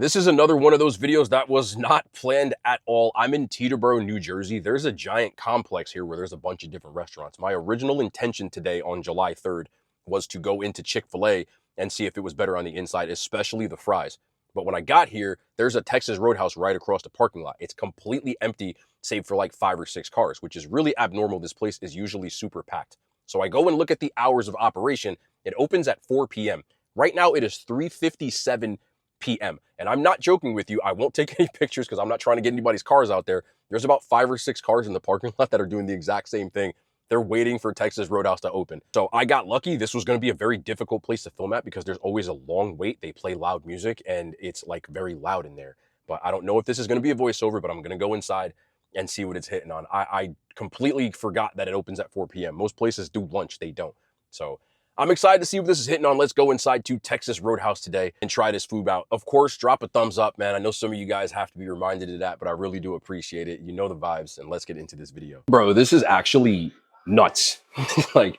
This is another one of those videos that was not planned at all. I'm in Teterboro, New Jersey. There's a giant complex here where there's a bunch of different restaurants. My original intention today on July 3rd was to go into Chick-fil-A and see if it was better on the inside, especially the fries. But when I got here, there's a Texas Roadhouse right across the parking lot. It's completely empty, save for like 5 or 6 cars, which is really abnormal. This place is usually super packed. So I go and look at the hours of operation. It opens at 4 p.m. Right now it is 3:57 p.m. And I'm not joking with you. I won't take any pictures because I'm not trying to get anybody's cars out there. There's about 5 or 6 cars in the parking lot that are doing the exact same thing. They're waiting for Texas Roadhouse to open. So I got lucky. This was going to be a very difficult place to film at because there's always a long wait. They play loud music and it's like very loud in there. But I don't know if this is going to be a voiceover, but I'm going to go inside and see what it's hitting on. I completely forgot that it opens at 4 p.m. Most places do lunch. They don't. So I'm excited to see what this is hitting on. Let's go inside to Texas Roadhouse today and try this food out. Of course, drop a thumbs up, man. I know some of you guys have to be reminded of that, but I really do appreciate it. You know the vibes, and let's get into this video. Bro, this is actually nuts. Like,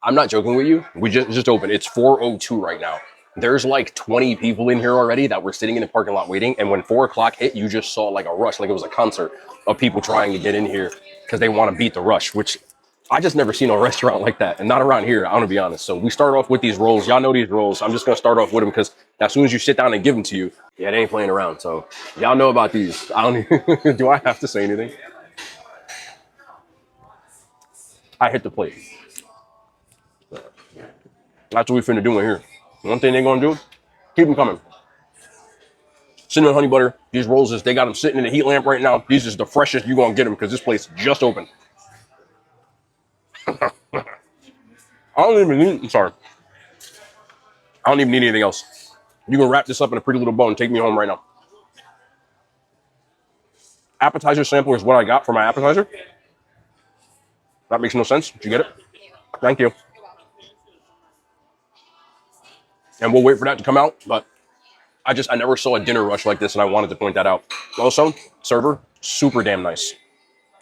I'm not joking with you. We just opened. It's 4:02 right now. There's like 20 people in here already that were sitting in the parking lot waiting, and when 4 o'clock hit, you just saw like a rush, like it was a concert of people trying to get in here because they want to beat the rush, which I just never seen a restaurant like that, and not around here, I'm gonna be honest. So we start off with these rolls. Y'all know these rolls. I'm just gonna start off with them because as soon as you sit down and give them to you, yeah, they ain't playing around. So y'all know about these. I don't even, do I have to say anything? I hit the plate. That's what we finna do in here. One thing they gonna do, keep them coming. Cinnamon honey butter. These rolls, they got them sitting in the heat lamp right now. These is the freshest you gonna get them because this place just opened. I don't even need, I'm sorry. I don't even need anything else. You can wrap this up in a pretty little bow and take me home right now. Appetizer sampler is what I got for my appetizer. That makes no sense. Did you get it? Thank you. And we'll wait for that to come out, but I never saw a dinner rush like this, and I wanted to point that out. Also, server, super damn nice.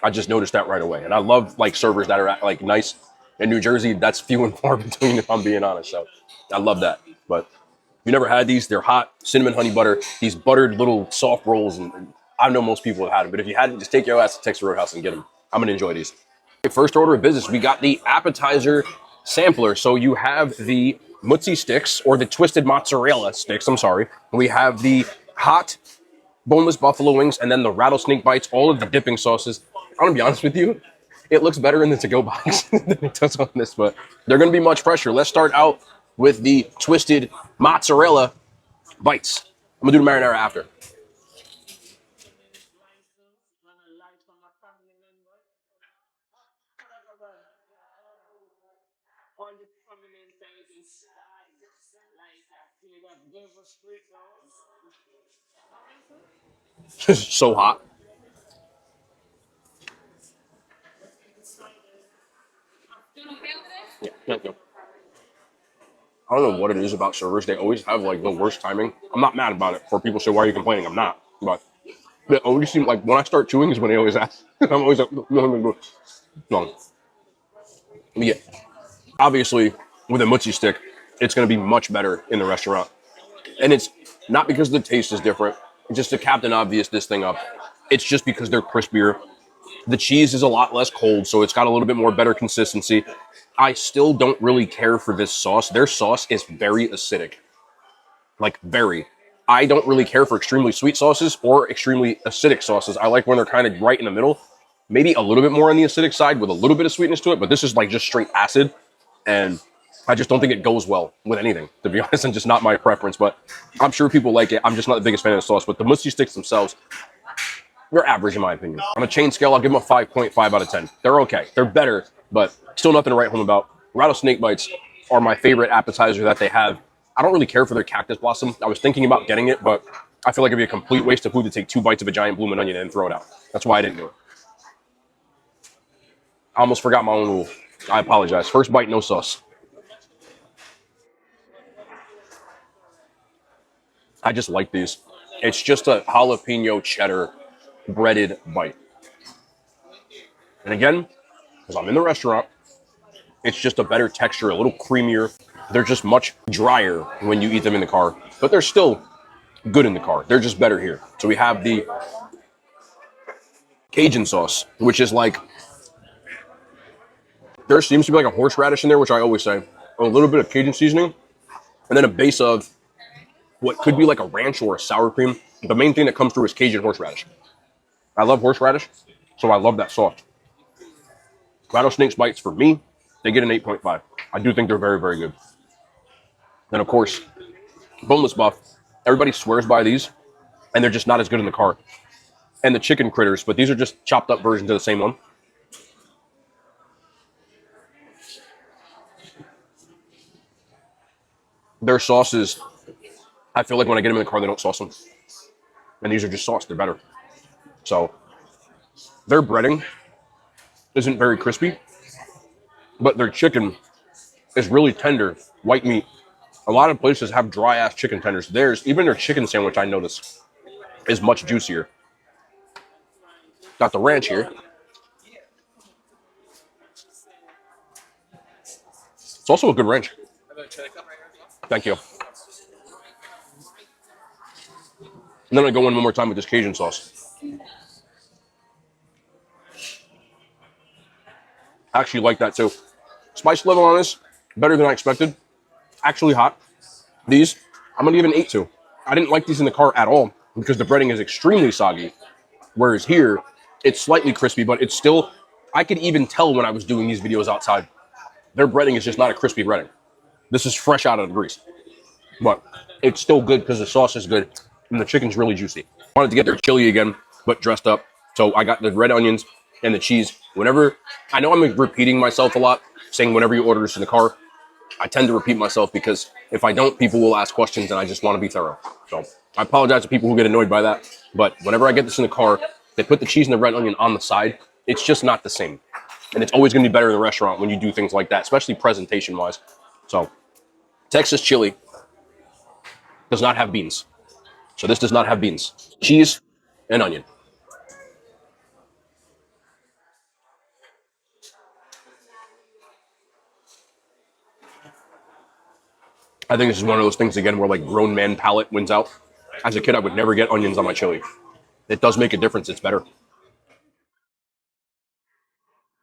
I just noticed that right away. And I love like servers that are like nice. In New Jersey, that's few and far between, if I'm being honest. So I love that. But if you never had these, they're hot, cinnamon honey butter, these buttered little soft rolls. And I know most people have had them, but if you hadn't, just take your ass to Texas Roadhouse and get them. I'm going to enjoy these. First order of business, we got the appetizer sampler. So you have the mozzarella sticks, or the twisted mozzarella sticks, I'm sorry. We have the hot boneless buffalo wings, and then the rattlesnake bites, all of the dipping sauces. I'm going to be honest with you. It looks better in the to-go box than it does on this, but they're going to be much fresher. Let's start out with the twisted mozzarella bites. I'm going to do the marinara after. So hot. Yeah, thank you. I don't know what it is about servers. They always have like the worst timing. I'm not mad about it. For people say, why are you complaining? I'm not. But they always seem like when I start chewing is when they always ask. I'm always like, no. Yeah. Obviously, with a mochi stick, it's going to be much better in the restaurant. And it's not because the taste is different. Just to Captain Obvious this thing up. It's just because they're crispier. The cheese is a lot less cold, so it's got a little bit more better consistency. I still don't really care for this sauce. Their sauce is very acidic. Like, very. I don't really care for extremely sweet sauces or extremely acidic sauces. I like when they're kind of right in the middle. Maybe a little bit more on the acidic side with a little bit of sweetness to it, but this is like just straight acid. And I just don't think it goes well with anything, to be honest, and just not my preference. But I'm sure people like it. I'm just not the biggest fan of the sauce. But the mochi sticks themselves, they're average in my opinion. On a chain scale, I'll give them a 5.5 out of 10. They're okay. They're better, but still nothing to write home about. Rattlesnake bites are my favorite appetizer that they have. I don't really care for their cactus blossom. I was thinking about getting it, but I feel like it'd be a complete waste of food to take 2 bites of a giant blooming onion and throw it out. That's why I didn't do it. I almost forgot my own rule. I apologize. First bite, no sauce. I just like these. It's just a jalapeno cheddar breaded bite. And again, because I'm in the restaurant, it's just a better texture, a little creamier. They're just much drier when you eat them in the car, but they're still good in the car. They're just better here. So we have the Cajun sauce, which is like, there seems to be like a horseradish in there, which I always say, a little bit of Cajun seasoning, and then a base of what could be like a ranch or a sour cream. The main thing that comes through is Cajun horseradish. I love horseradish, so I love that sauce. Rattlesnake's bites, for me, they get an 8.5. I do think they're very, very good. Then, of course, boneless buff. Everybody swears by these, and they're just not as good in the car. And the chicken critters, but these are just chopped up versions of the same one. Their sauces, I feel like when I get them in the car, they don't sauce them. And these are just sauce. They're better. So their breading isn't very crispy, but their chicken is really tender, white meat. A lot of places have dry-ass chicken tenders. Theirs, even their chicken sandwich, I notice, is much juicier. Got the ranch here. It's also a good ranch. Thank you. And then I go in one more time with this Cajun sauce. I actually like that too. Spice level on this, better than I expected. Actually hot. These, I'm gonna give an 8 to. I didn't like these in the car at all because the breading is extremely soggy. Whereas here, it's slightly crispy, but it's still, I could even tell when I was doing these videos outside. Their breading is just not a crispy breading. This is fresh out of the grease. But it's still good because the sauce is good and the chicken's really juicy. Wanted to get their chili again, but dressed up. So I got the red onions and the cheese. Whenever, I know I'm repeating myself a lot, saying whenever you order this in the car, I tend to repeat myself because if I don't, people will ask questions and I just want to be thorough. So I apologize to people who get annoyed by that. But whenever I get this in the car, they put the cheese and the red onion on the side. It's just not the same. And it's always going to be better in the restaurant when you do things like that, especially presentation-wise. So Texas chili does not have beans. So this does not have beans. Cheese and onion. I think this is one of those things, again, where like grown man palate wins out. As a kid, I would never get onions on my chili. It does make a difference. It's better. A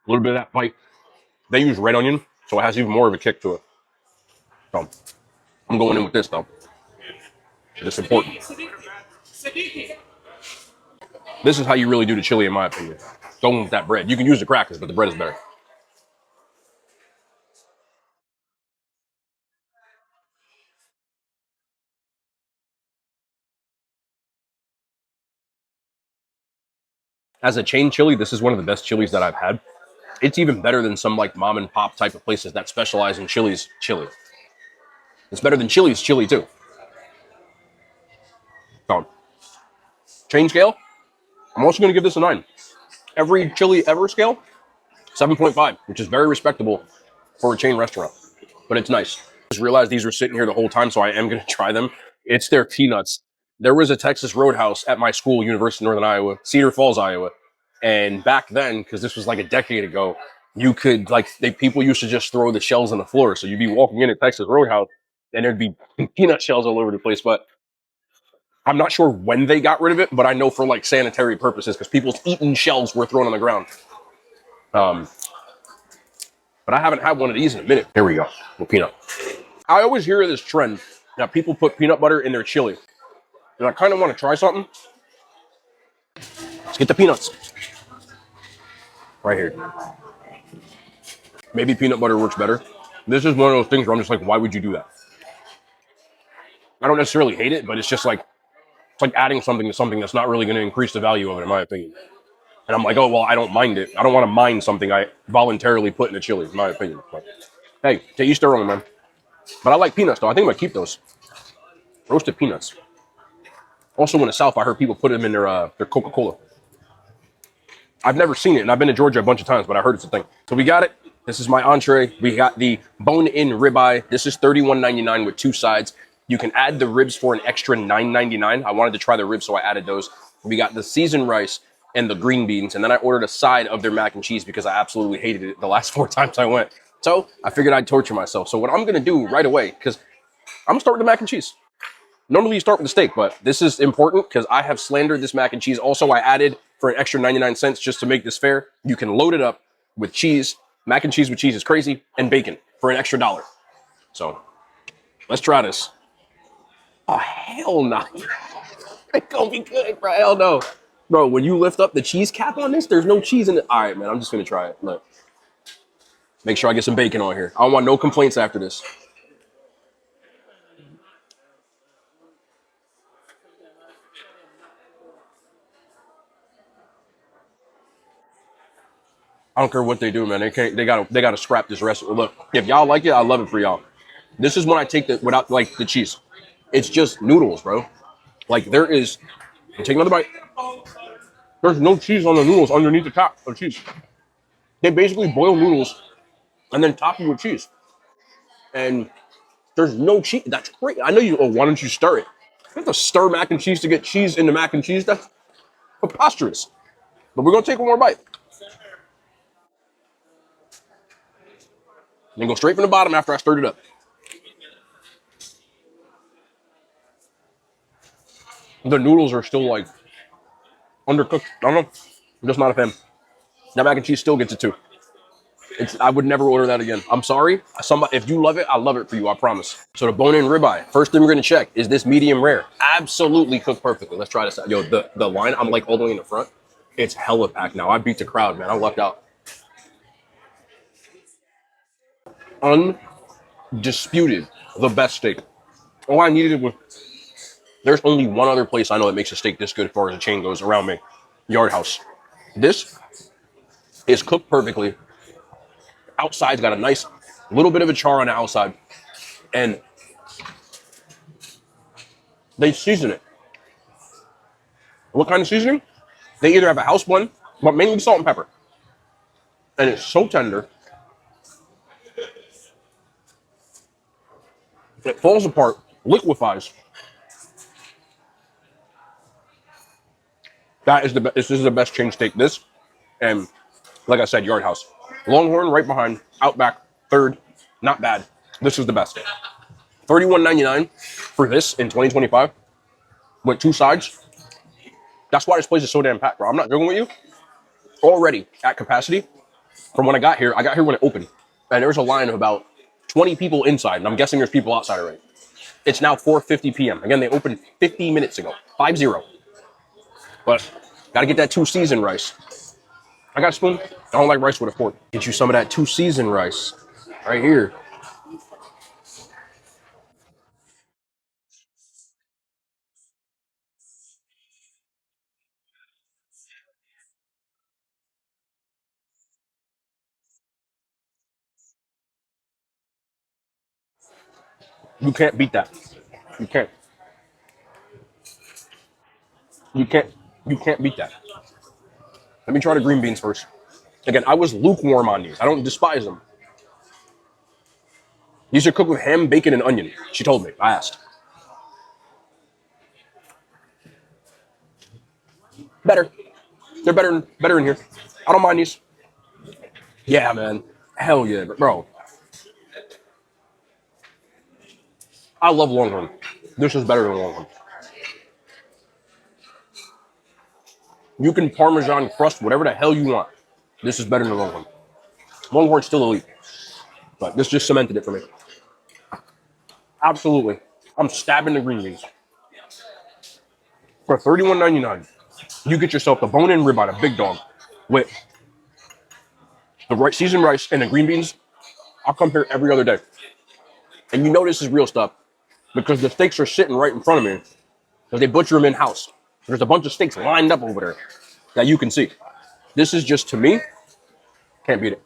little bit of that bite. They use red onion, so it has even more of a kick to it. So I'm going in with this, though. It's important. This is how you really do the chili, in my opinion. Going with that bread. You can use the crackers, but the bread is better. As a chain chili, this is one of the best chilies that I've had. It's even better than some like mom and pop type of places that specialize in chilies chili. It's better than Chili's chili too. So, chain scale, I'm also going to give this a 9. Every chili ever scale, 7.5, which is very respectable for a chain restaurant. But it's nice. I just realized these were sitting here the whole time, so I am going to try them. It's their peanuts. There was a Texas Roadhouse at my school, University of Northern Iowa, Cedar Falls, Iowa. And back then, because this was like a decade ago, you could, like, people used to just throw the shells on the floor. So you'd be walking in at Texas Roadhouse, and there'd be peanut shells all over the place. But I'm not sure when they got rid of it, but I know for like sanitary purposes, because people's eaten shells were thrown on the ground. But I haven't had one of these in a minute. Here we go, with peanut. I always hear this trend that people put peanut butter in their chili. And I kind of want to try something. Let's get the peanuts. Right here. Maybe peanut butter works better. This is one of those things where I'm just like, why would you do that? I don't necessarily hate it, but it's just like, it's like adding something to something that's not really going to increase the value of it, in my opinion. And I'm like, oh, well, I don't mind it. I don't want to mind something I voluntarily put in a chili, in my opinion. But, hey, to each their own, man. But I like peanuts, though. I think I'm going to keep those. Roasted peanuts. Also, in the South, I heard people put them in their Coca-Cola. I've never seen it, and I've been to Georgia a bunch of times, but I heard it's a thing. So we got it. This is my entree. We got the bone-in ribeye. This is $31.99 with 2 sides. You can add the ribs for an extra $9.99. I wanted to try the ribs, so I added those. We got the seasoned rice and the green beans, and then I ordered a side of their mac and cheese because I absolutely hated it the last 4 times I went. So I figured I'd torture myself. So what I'm going to do right away, because I'm going to start with the mac and cheese. Normally you start with the steak, but this is important because I have slandered this mac and cheese. Also, I added for an extra 99 cents just to make this fair. You can load it up with cheese. Mac and cheese with cheese is crazy, and bacon for an extra $1. So let's try this. Oh, hell no. It's gonna be good, bro. Hell no. Bro, when you lift up the cheese cap on this, there's no cheese in it. All right, man, I'm just gonna try it. Look. Make sure I get some bacon on here. I don't want no complaints after this. I don't care what they do, man. They gotta scrap this recipe. Look, if y'all like it, I love it for y'all. This is when I take the without like the cheese. It's just noodles, bro. Like there is. Take another bite. There's no cheese on the noodles underneath the top of cheese. They basically boil noodles and then top them with cheese. And there's no cheese. That's great. I know you. Oh, why don't you stir it? You have to stir mac and cheese to get cheese into mac and cheese. That's preposterous. But we're gonna take one more bite. And then go straight from the bottom after I stirred it up. The noodles are still like undercooked. I don't know. I'm just not a fan. That mac and cheese still gets it too. I would never order that again. I'm sorry. If you love it, I love it for you. I promise. So the bone-in ribeye. First thing we're gonna check is this medium rare. Absolutely cooked perfectly. Let's try this out. Yo, the line. I'm like all the way in the front. It's hella packed now. I beat the crowd, man. I lucked out. Undisputed, the best steak. All I needed was. There's only one other place I know that makes a steak this good as far as the chain goes around me. Yard House. This is cooked perfectly. Outside's got a nice little bit of a char on the outside. And they season it. What kind of seasoning? They either have a house blend, but mainly salt and pepper. And it's so tender. It falls apart, liquefies. This is the best chain steak. This, and like I said, Yard House. Longhorn right behind, Outback third, not bad. This is the best. $31.99 for this in 2025 with two sides. That's why this place is so damn packed, bro. I'm not joking with you. Already at capacity. From when I got here when it opened, and there was a line of about 20 people inside, and I'm guessing there's people outside already. It's now 4:50 p.m. Again, they opened 50 minutes ago, 5-0. But gotta get that two-season rice. I got a spoon. I don't like rice with a fork. Get you some of that two-season rice right here. You can't beat that. You can't. You can't. You can't beat that. Let me try the green beans first. Again, I was lukewarm on these. I don't despise them. These are cooked with ham, bacon, and onion. She told me. I asked. Better. They're better in here. I don't mind these. Yeah, man. Hell yeah, bro. I love Longhorn. This is better than Longhorn. You can Parmesan crust whatever the hell you want. This is better than Longhorn. Longhorn's still elite, but this just cemented it for me. Absolutely. I'm stabbing the green beans. For $31.99, you get yourself the bone-in ribeye, a big dog, with the seasoned rice and the green beans. I'll come here every other day. And you know this is real stuff because the steaks are sitting right in front of me because they butcher them in-house. There's a bunch of steaks lined up over there that you can see. This is just, to me, can't beat it.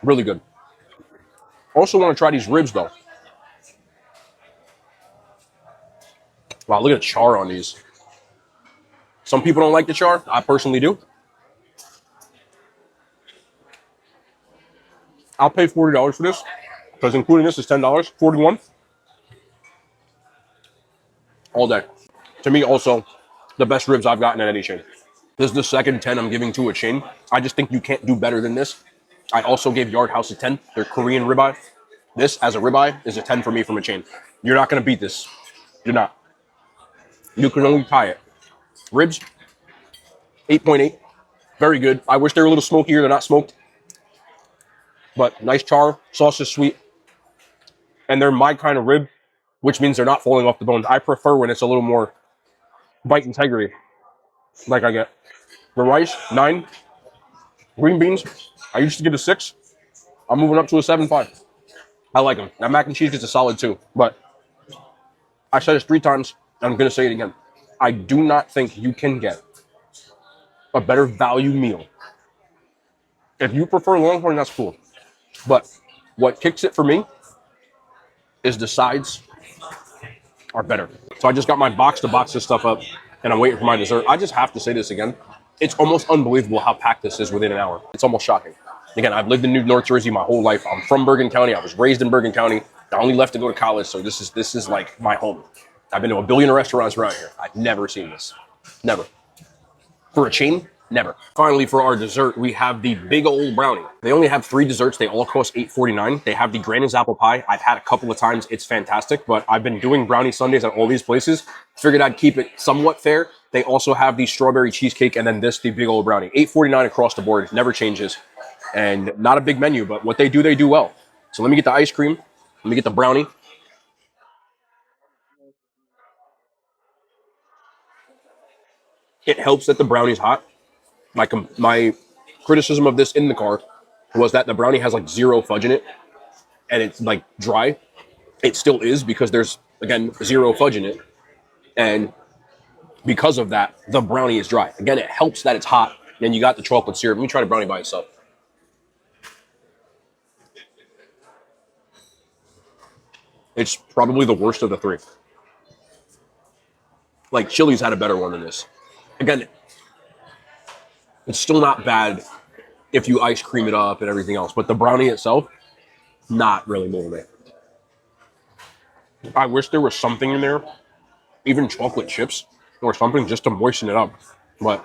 Really good. Also want to try these ribs, though. Wow, look at the char on these. Some people don't like the char. I personally do. I'll pay $40 for this because including this is $10. $41 all day. To me, also, the best ribs I've gotten at any chain. This is the second 10 I'm giving to a chain. I just think you can't do better than this. I also gave Yard House a 10. Their Korean ribeye. This, as a ribeye, is a 10 for me from a chain. You're not going to beat this. You're not. You can only tie it. Ribs, 8.8. Very good. I wish they were a little smokier. They're not smoked. But nice char. Sauce is sweet. And they're my kind of rib, which means they're not falling off the bones. I prefer when it's a little more bite integrity, like I get. The rice, 9. Green beans, I used to give a 6. I'm moving up to a 7.5. I like them. That mac and cheese gets a solid 2. But I said this 3 times, and I'm going to say it again. I do not think you can get a better value meal. If you prefer Longhorn, that's cool. But what kicks it for me is the sides are better. So I just got my box to box this stuff up, and I'm waiting for my dessert. I just have to say this again. It's almost unbelievable how packed this is within an hour. It's almost shocking. Again, I've lived in North Jersey my whole life. I'm from Bergen County. I was raised in Bergen County. I only left to go to college, so this is like my home. I've been to a billion restaurants around here. I've never seen this. Never. For a chain, never. Finally, for our dessert, we have the big old brownie. They only have 3 desserts. They all cost $8.49. They have the Granny's apple pie. I've had a couple of times. It's fantastic, but I've been doing brownie sundaes at all these places. Figured I'd keep it somewhat fair. They also have the strawberry cheesecake and then this, the big old brownie. $8.49 across the board. Never changes. And not a big menu, but what they do well. So let me get the ice cream. Let me get the brownie. It helps that the brownie's hot. My criticism of this in the car was that the brownie has like 0 fudge in it and it's like dry. It still is because there's, again, 0 fudge in it. And because of that, the brownie is dry. Again, it helps that it's hot and you got the chocolate syrup. Let me try the brownie by itself. It's probably the worst of the 3. Like, Chili's had a better one than this. Again, it's still not bad if you ice cream it up and everything else, but the brownie itself, not really moving it. I wish there was something in there, even chocolate chips or something just to moisten it up. But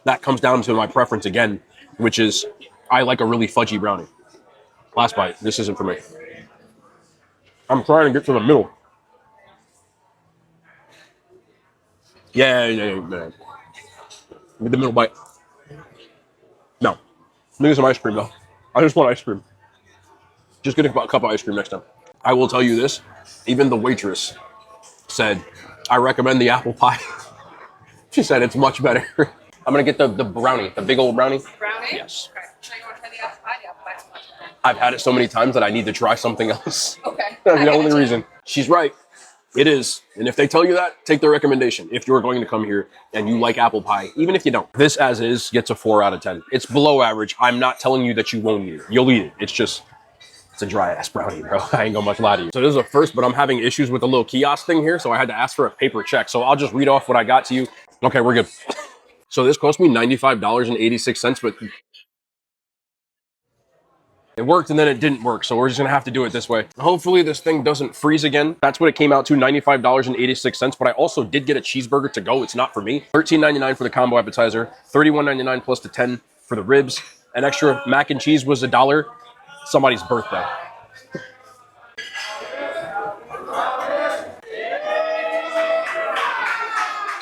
that comes down to my preference again, which is I like a really fudgy brownie. Last bite. This isn't for me. I'm trying to get to the middle. Yeah. Get the middle bite. No. Let me get some ice cream, though. I just want ice cream. Just get a cup of ice cream next time. I will tell you this. Even the waitress said, I recommend the apple pie. She said it's much better. I'm going to get the brownie, the big old brownie. Brownie? Yes. Okay. So you want to try the apple pie? The apple pie's much better. I've had it so many times that I need to try something else. Okay. That's the only reason. She's right. It is. And if they tell you that, take their recommendation. If you're going to come here and you like apple pie, even if you don't. This as is gets a 4 out of 10. It's below average. I'm not telling you that you won't eat it. You'll eat it. It's a dry ass brownie, bro. I ain't gonna much lie to you. So this is a first, but I'm having issues with the little kiosk thing here. So I had to ask for a paper check. So I'll just read off what I got to you. Okay, we're good. So this cost me $95.86, but it worked and then it didn't work. So we're just gonna have to do it this way. Hopefully this thing doesn't freeze again. That's what it came out to, $95.86. But I also did get a cheeseburger to go. It's not for me. $13.99 for the combo appetizer, $31.99 plus the 10 for the ribs. An extra mac and cheese was $1. Somebody's birthday.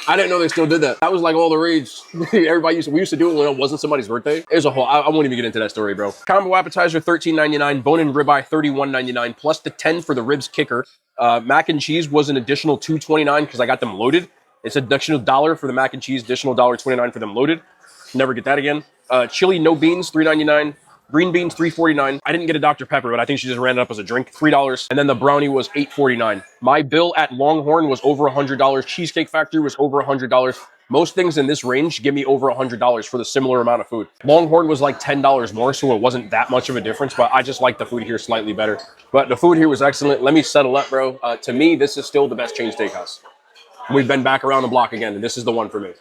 I didn't know they still did that. That was like all the rage. We used to do it when it wasn't somebody's birthday. There's a whole, I won't even get into that story, bro. Combo appetizer, $13.99. Bone-in ribeye, $31.99, plus the 10 for the ribs kicker. Mac and cheese was an additional $2.29 because I got them loaded. It's an additional $1 for the mac and cheese, additional $1.29 for them loaded. Never get that again. Chili, no beans, $3.99. Green beans, $3.49. I didn't get a Dr. Pepper, but I think she just ran it up as a drink, $3. And then the brownie was $8.49. My bill at Longhorn was over $100. Cheesecake Factory was over $100. Most things in this range give me over $100 for the similar amount of food. Longhorn was like $10 more, so it wasn't that much of a difference, but I just like the food here slightly better. But the food here was excellent. Let me settle up, bro. To me, this is still the best chain steakhouse. We've been back around the block again, and this is the one for me.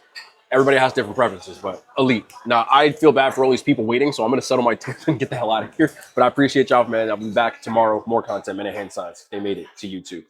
Everybody has different preferences, but elite. Now, I feel bad for all these people waiting, so I'm going to settle my tips and get the hell out of here. But I appreciate y'all, man. I'll be back tomorrow. More content, minute hand signs. They made it to YouTube.